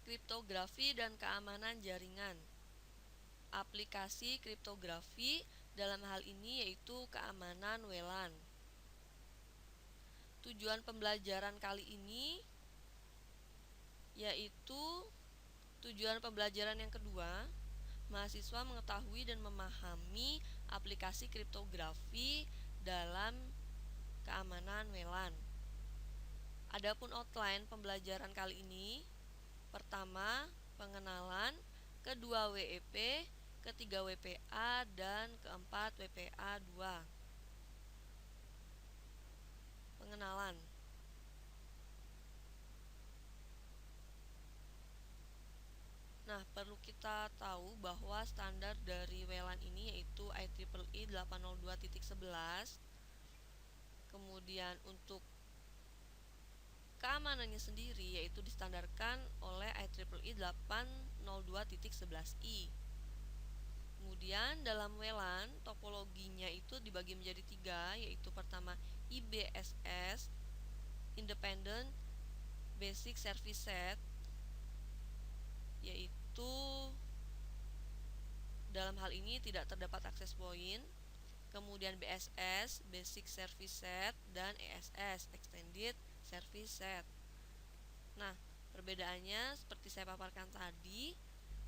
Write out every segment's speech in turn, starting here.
Kriptografi dan keamanan jaringan. Aplikasi kriptografi dalam hal ini yaitu keamanan WLAN. Tujuan pembelajaran kali ini yaitu tujuan pembelajaran yang kedua, mahasiswa mengetahui dan memahami aplikasi kriptografi dalam keamanan WLAN. Adapun outline pembelajaran kali ini, pertama, pengenalan, kedua WEP, ketiga WPA, dan keempat WPA 2. Pengenalan. Nah, perlu kita tahu bahwa standar dari WLAN ini yaitu IEEE 802.11. Kemudian untuk keamanannya sendiri yaitu distandarkan oleh IEEE 802.11i. Kemudian dalam WLAN topologinya itu dibagi menjadi 3, yaitu pertama IBSS, Independent Basic Service Set, yaitu dalam hal ini tidak terdapat access point. Kemudian BSS, Basic Service Set, dan ESS, Extended Service Set. Nah, perbedaannya seperti saya paparkan tadi,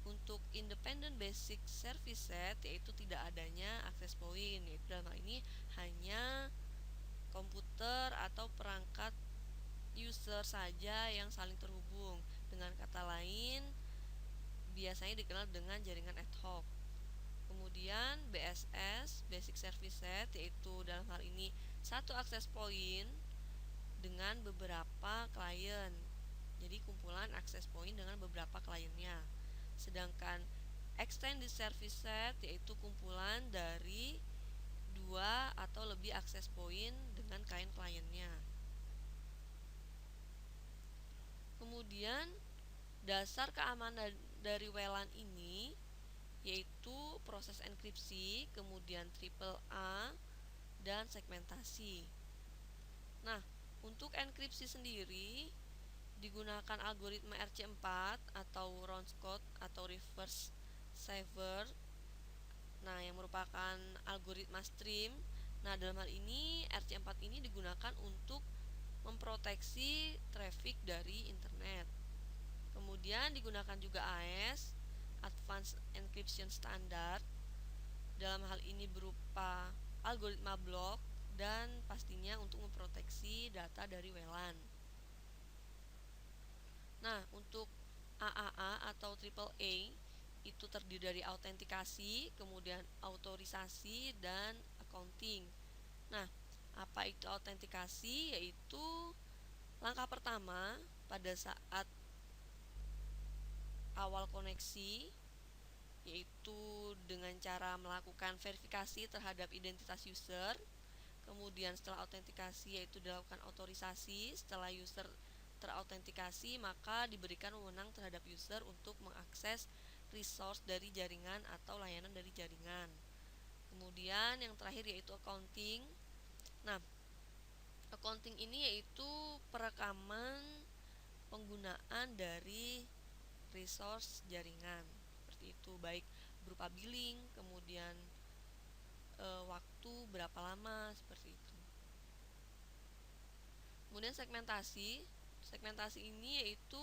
untuk Independent Basic Service Set yaitu tidak adanya access point, yaitu dalam hal ini hanya komputer atau perangkat user saja yang saling terhubung. Dengan kata lain, biasanya dikenal dengan jaringan ad hoc. Kemudian BSS, Basic Service Set, yaitu dalam hal ini satu access point dengan beberapa klien. Jadi kumpulan access point dengan beberapa kliennya. Sedangkan Extended Service Set yaitu kumpulan dari 2 atau lebih access point dengan klien-kliennya. Kemudian dasar keamanan dari WLAN ini yaitu proses enkripsi, kemudian AAA, dan segmentasi. Nah, untuk enkripsi sendiri digunakan algoritma RC4 atau Rounds Code atau Reverse Cipher. Nah, yang merupakan algoritma stream. Nah, dalam hal ini RC4 ini digunakan untuk memproteksi traffic dari internet. Kemudian digunakan juga AES, Advanced Encryption Standard. Dalam hal ini berupa algoritma blok dan pastinya untuk memproteksi data dari WLAN. Nah, untuk AAA atau AAA itu terdiri dari autentikasi, kemudian autorisasi, dan accounting. Nah, apa itu autentikasi? Yaitu langkah pertama pada saat awal koneksi, yaitu dengan cara melakukan verifikasi terhadap identitas user. Kemudian setelah autentikasi yaitu dilakukan autorisasi. Setelah user terautentikasi, maka diberikan wewenang terhadap user untuk mengakses resource dari jaringan atau layanan dari jaringan. Kemudian yang terakhir yaitu accounting. Nah, accounting ini yaitu perekaman penggunaan dari resource jaringan. Seperti itu, baik berupa billing, kemudian waktu berapa lama, seperti itu. Kemudian segmentasi. Segmentasi ini yaitu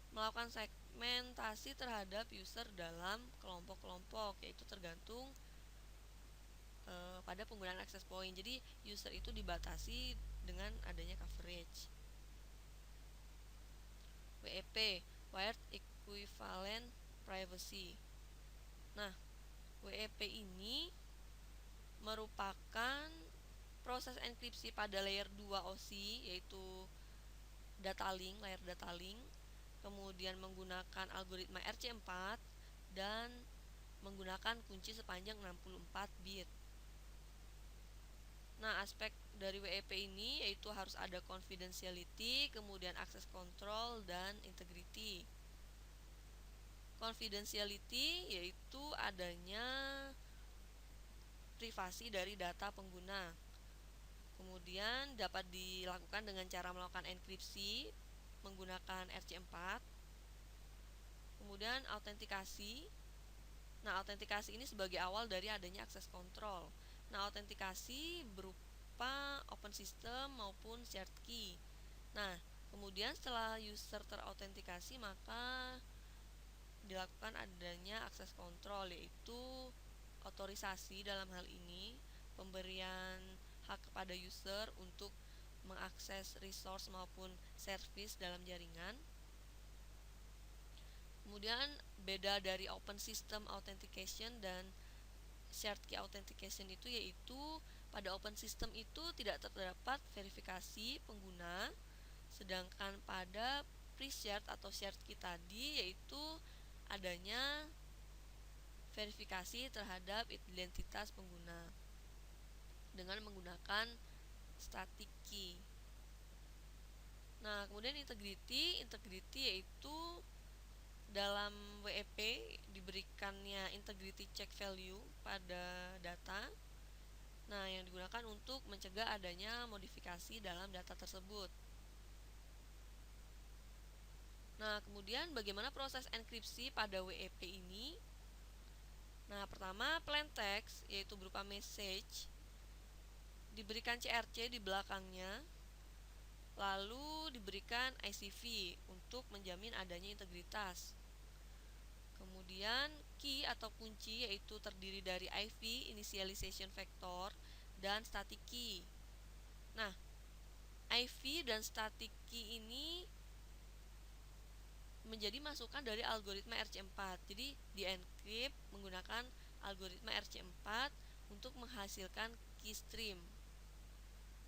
melakukan segmentasi terhadap user dalam kelompok-kelompok, yaitu tergantung pada penggunaan access point. Jadi user itu dibatasi dengan adanya coverage. WEP, Wired Equivalent Privacy. Nah, WEP ini merupakan proses enkripsi pada layer 2 OSI, yaitu data link, layer data link, kemudian menggunakan algoritma RC4 dan menggunakan kunci sepanjang 64 bit. Nah, aspek dari WEP ini yaitu harus ada confidentiality, kemudian access control, dan integrity. Confidentiality yaitu adanya privasi dari data pengguna. Kemudian dapat dilakukan dengan cara melakukan enkripsi menggunakan RC4. Kemudian autentikasi. Nah, autentikasi ini sebagai awal dari adanya akses kontrol. Nah, autentikasi berupa open system maupun shared key. Nah, kemudian setelah user terautentikasi, maka dilakukan adanya akses kontrol, yaitu otorisasi dalam hal ini pemberian hak kepada user untuk mengakses resource maupun service dalam jaringan. Kemudian beda dari open system authentication dan shared key authentication itu yaitu pada open system itu tidak terdapat verifikasi pengguna, sedangkan pada pre-shared atau shared key tadi yaitu adanya verifikasi terhadap identitas pengguna dengan menggunakan static key. Nah, kemudian integrity yaitu dalam WEP diberikannya integrity check value pada data. Nah, yang digunakan untuk mencegah adanya modifikasi dalam data tersebut. Nah, kemudian bagaimana proses enkripsi pada WEP ini? Nah, pertama plain text yaitu berupa message diberikan CRC di belakangnya, lalu diberikan ICV untuk menjamin adanya integritas. Kemudian key atau kunci yaitu terdiri dari IV initialization vector dan static key. Nah, IV dan static key ini menjadi masukan dari algoritma RC4. Jadi di-encrypt menggunakan algoritma RC4 untuk menghasilkan key stream.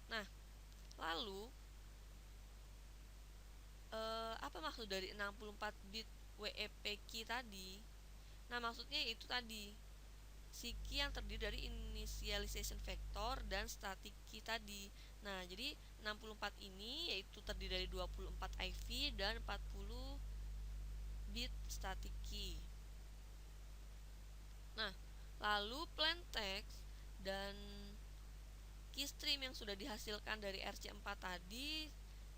Nah, lalu apa maksud dari 64 bit WEP key tadi? Nah, maksudnya itu tadi si key yang terdiri dari initialization vector dan static key tadi. Nah, jadi 64 ini yaitu terdiri dari 24 IV dan 40 bit static key. Nah, lalu plain text dan key stream yang sudah dihasilkan dari RC4 tadi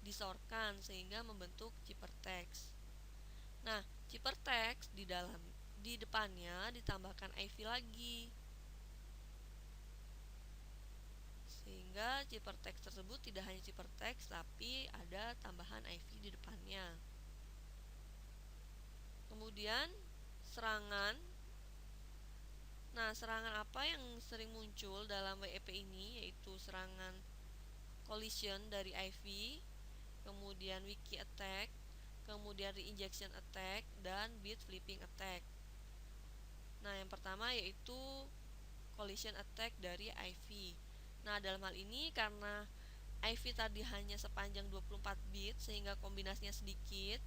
disorkan sehingga membentuk ciphertext. Nah, ciphertext di depannya ditambahkan IV lagi, sehingga ciphertext tersebut tidak hanya ciphertext tapi ada tambahan IV di depannya. Kemudian serangan. Nah, serangan apa yang sering muncul dalam WEP ini yaitu serangan collision dari IV, kemudian wiki attack, kemudian reinjection attack, dan bit flipping attack. Nah, yang pertama yaitu collision attack dari IV. Nah, dalam hal ini karena IV tadi hanya sepanjang 24 bit sehingga kombinasinya sedikit.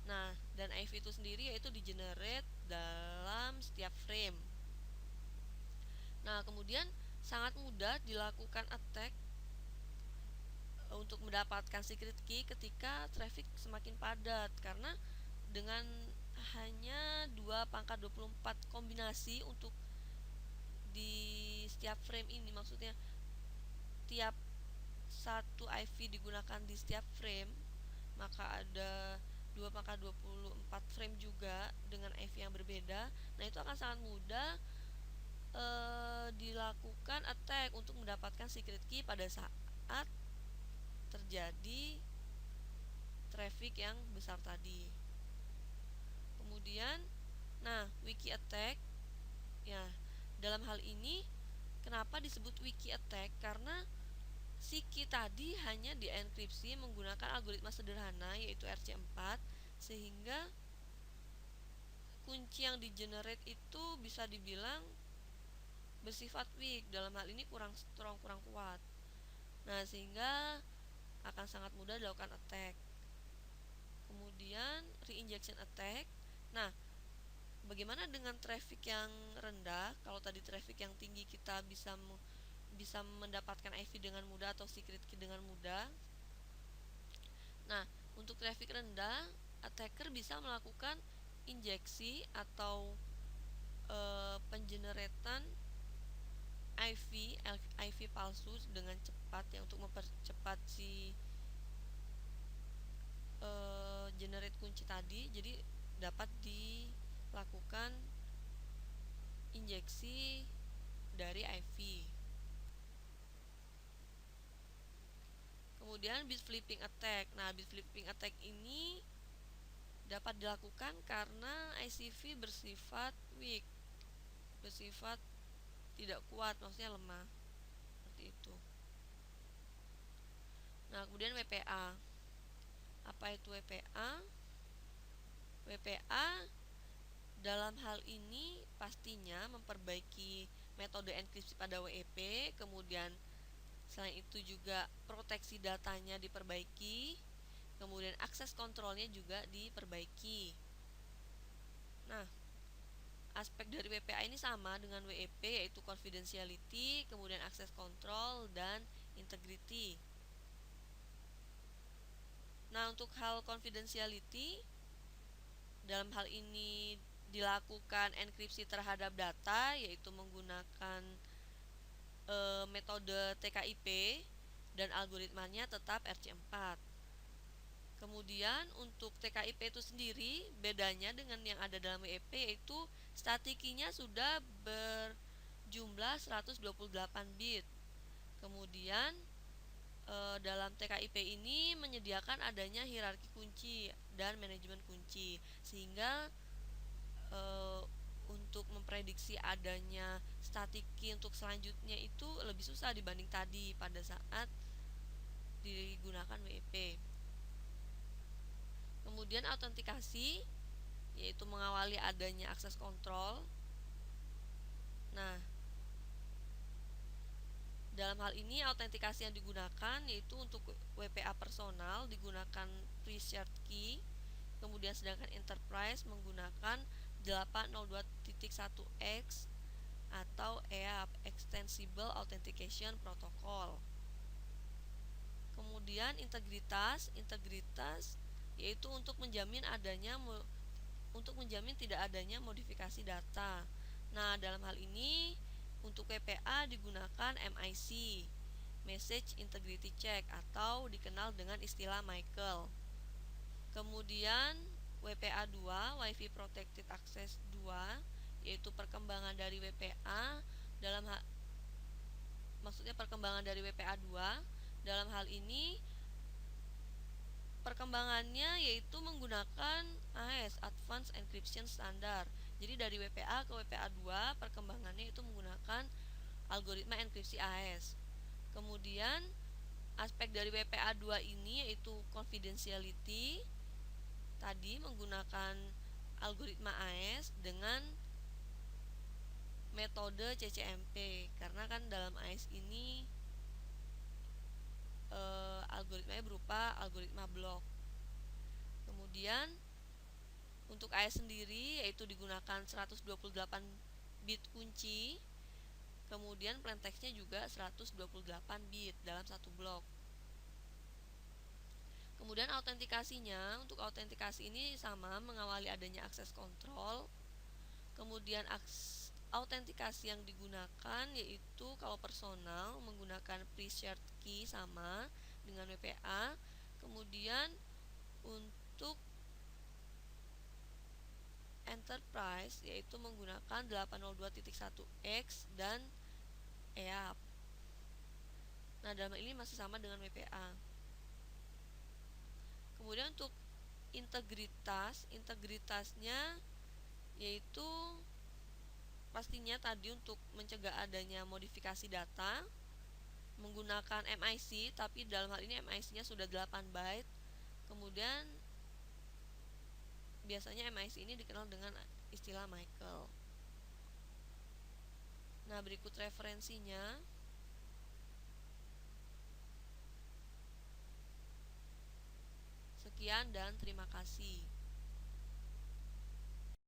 Nah, dan IV itu sendiri yaitu di-generate dalam setiap frame. Nah, kemudian sangat mudah dilakukan attack untuk mendapatkan secret key ketika traffic semakin padat, karena dengan hanya 2^24 kombinasi untuk di setiap frame ini, maksudnya tiap satu IV digunakan di setiap frame, maka ada 2^24 frame juga dengan IV yang berbeda. Nah, itu akan sangat mudah dilakukan attack untuk mendapatkan secret key pada saat terjadi traffic yang besar tadi. Kemudian, nah, wiki attack ya, dalam hal ini kenapa disebut wiki attack? Karena si key tadi hanya dienkripsi menggunakan algoritma sederhana yaitu RC4, sehingga kunci yang di-generate itu bisa dibilang bersifat weak, dalam hal ini kurang strong, kurang kuat. Nah, sehingga akan sangat mudah dilakukan attack. Kemudian reinjection attack. Nah, bagaimana dengan traffic yang rendah? Kalau tadi traffic yang tinggi kita bisa mendapatkan IV dengan mudah atau secret key dengan mudah. Nah, untuk traffic rendah, attacker bisa melakukan injeksi atau pengeneratan IV palsu dengan cepat ya, untuk mempercepat si generate kunci tadi. tadi, jadi dapat dilakukan injeksi dari IV. Kemudian bit flipping attack. Nah, bit flipping attack ini dapat dilakukan karena ICV bersifat weak, bersifat tidak kuat, maksudnya lemah, seperti itu. Nah, kemudian WPA. Apa itu WPA? WPA dalam hal ini pastinya memperbaiki metode enkripsi pada WEP, kemudian selain itu juga proteksi datanya diperbaiki, kemudian akses kontrolnya juga diperbaiki. Nah, aspek dari WPA ini sama dengan WEP, yaitu confidentiality, kemudian akses kontrol, dan integrity. Nah, untuk hal confidentiality, dalam hal ini dilakukan enkripsi terhadap data, yaitu menggunakan metode TKIP dan algoritmanya tetap RC4. Kemudian untuk TKIP itu sendiri, bedanya dengan yang ada dalam WEP, yaitu statikinya sudah berjumlah 128 bit. Kemudian dalam TKIP ini menyediakan adanya hierarki kunci dan manajemen kunci, sehingga untuk memprediksi adanya statiki untuk selanjutnya itu lebih susah dibanding tadi pada saat digunakan WEP. Kemudian autentikasi, yaitu mengawali adanya akses kontrol. Nah, dalam hal ini autentikasi yang digunakan yaitu untuk WPA personal digunakan pre-shared key, kemudian sedangkan enterprise menggunakan 802.1x atau EAP, Extensible Authentication Protocol. Kemudian integritas yaitu untuk menjamin tidak adanya modifikasi data. Nah, dalam hal ini untuk WPA digunakan MIC, Message Integrity Check, atau dikenal dengan istilah Michael. Kemudian WPA 2, Wi-Fi Protected Access 2, yaitu perkembangan dari WPA perkembangan dari WPA 2. Dalam hal ini perkembangannya yaitu menggunakan AES, Advanced Encryption Standard. Jadi dari WPA ke WPA 2 perkembangannya itu menggunakan algoritma enkripsi AES. Kemudian aspek dari WPA 2 ini yaitu confidentiality, tadi menggunakan algoritma AES dengan metode CCMP, karena kan dalam AES ini algoritmanya berupa algoritma blok. Kemudian untuk AES sendiri yaitu digunakan 128 bit kunci, kemudian plaintext-nya juga 128 bit dalam satu blok. Kemudian autentikasinya, untuk autentikasi ini sama, mengawali adanya akses kontrol. Kemudian autentikasi yang digunakan yaitu kalau personal menggunakan pre-shared key sama dengan WPA. Kemudian untuk enterprise yaitu menggunakan 802.1x dan EAP. Nah, dalam ini masih sama dengan WPA. Kemudian untuk integritasnya yaitu pastinya tadi untuk mencegah adanya modifikasi data menggunakan MIC, tapi dalam hal ini MIC-nya sudah 8 byte. Kemudian biasanya MIC ini dikenal dengan istilah Michael. Nah, berikut referensinya. Sekian dan terima kasih.